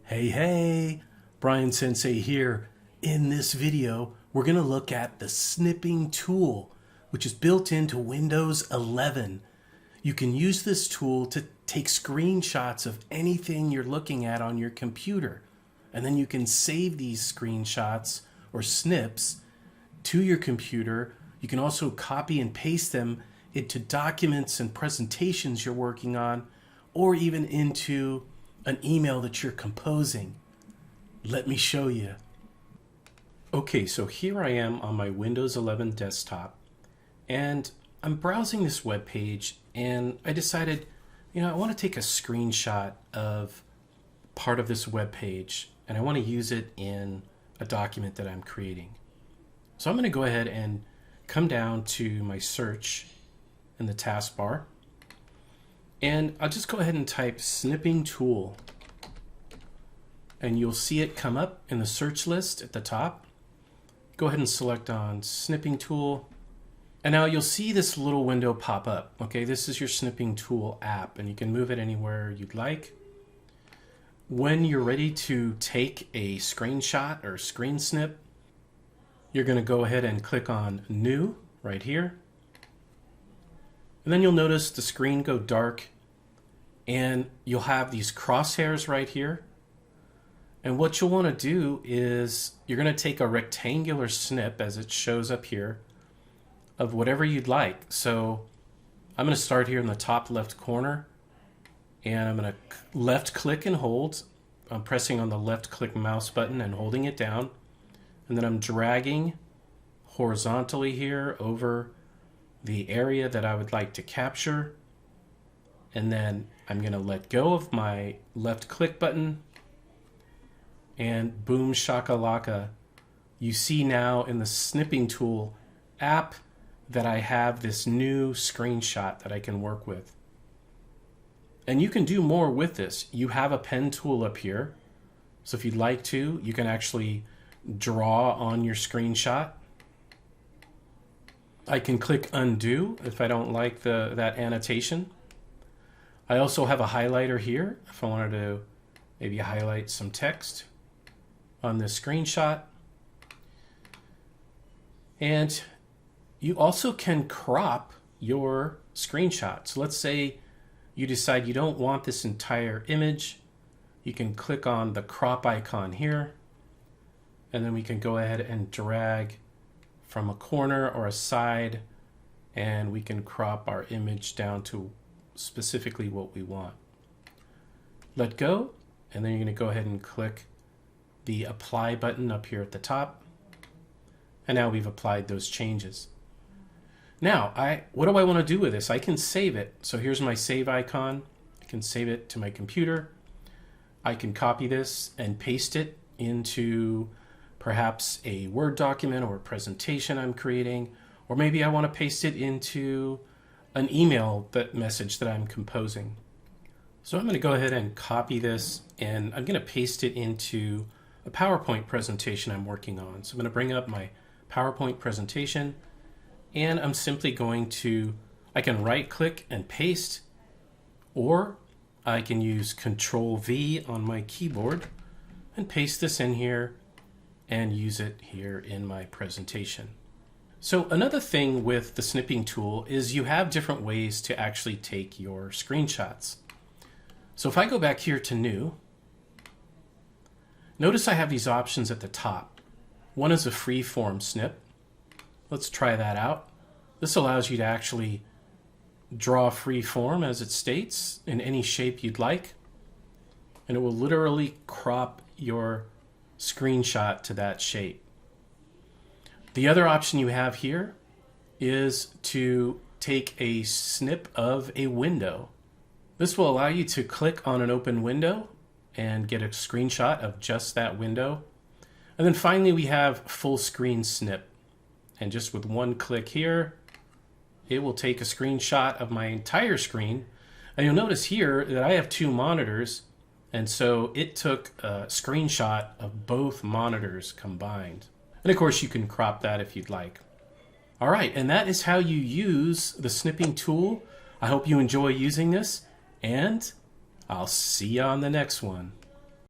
Hey, Brian Sensei here. In this video, we're going to look at the snipping tool, which is built into Windows 11. You can use this tool to take screenshots of anything you're looking at on your computer. And then you can save these screenshots or snips to your computer. You can also copy and paste them into documents and presentations you're working on, or even into an email that you're composing. Let me show you. Okay, so here I am on my Windows 11 desktop, and I'm browsing this web page, and I decided, I want to take a screenshot of part of this web page, and I want to use it in a document that I'm creating. So I'm going to go ahead and come down to my search in the taskbar, and I'll just go ahead and type snipping tool, and you'll see it come up in the search list at the top. Go ahead and select on snipping tool, and now you'll see this little window pop up. Okay, this is your snipping tool app, and you can move it anywhere you'd like. When you're ready to take a screenshot or screen snip, you're going to go ahead and click on New right here. And then you'll notice the screen go dark, and you'll have these crosshairs right here. And what you'll want to do is you're going to take a rectangular snip, as it shows up here, of whatever you'd like. So I'm going to start here in the top left corner, and I'm going to left click and hold. I'm pressing on the left click mouse button and holding it down. And then I'm dragging horizontally here over the area that I would like to capture. And then I'm going to let go of my left click button, and boom shakalaka. You see now in the snipping tool app that I have this new screenshot that I can work with. And you can do more with this. You have a pen tool up here. So if you'd like to, you can actually draw on your screenshot. I can click undo if I don't like that annotation. I also have a highlighter here if I wanted to maybe highlight some text on this screenshot. And you also can crop your screenshot. So let's say you decide you don't want this entire image. You can click on the crop icon here, and then we can go ahead and drag from a corner or a side, and we can crop our image down to specifically what we want. Let go, and then you're going to go ahead and click the apply button up here at the top. And now we've applied those changes. Now, what do I want to do with this? I can save it. So here's my save icon. I can save it to my computer. I can copy this and paste it into perhaps a Word document or a presentation I'm creating, or maybe I want to paste it into an email message that I'm composing. So I'm going to go ahead and copy this, and I'm going to paste it into a PowerPoint presentation I'm working on. So I'm going to bring up my PowerPoint presentation, and I'm simply going to, I can right click and paste, or I can use Control V on my keyboard and paste this in here and use it here in my presentation. So another thing with the snipping tool is you have different ways to actually take your screenshots. So if I go back here to New, notice I have these options at the top. One is a free form snip. Let's try that out. This allows you to actually draw free form, as it states, in any shape you'd like. And it will literally crop your screenshot to that shape. The other option you have here is to take a snip of a window. This will allow you to click on an open window and get a screenshot of just that window. And then finally we have full screen snip. And just with one click here, it will take a screenshot of my entire screen. And you'll notice here that I have two monitors, and so it took a screenshot of both monitors combined. And of course you can crop that if you'd like. All right, and that is how you use the snipping tool. I hope you enjoy using this, and I'll see you on the next one.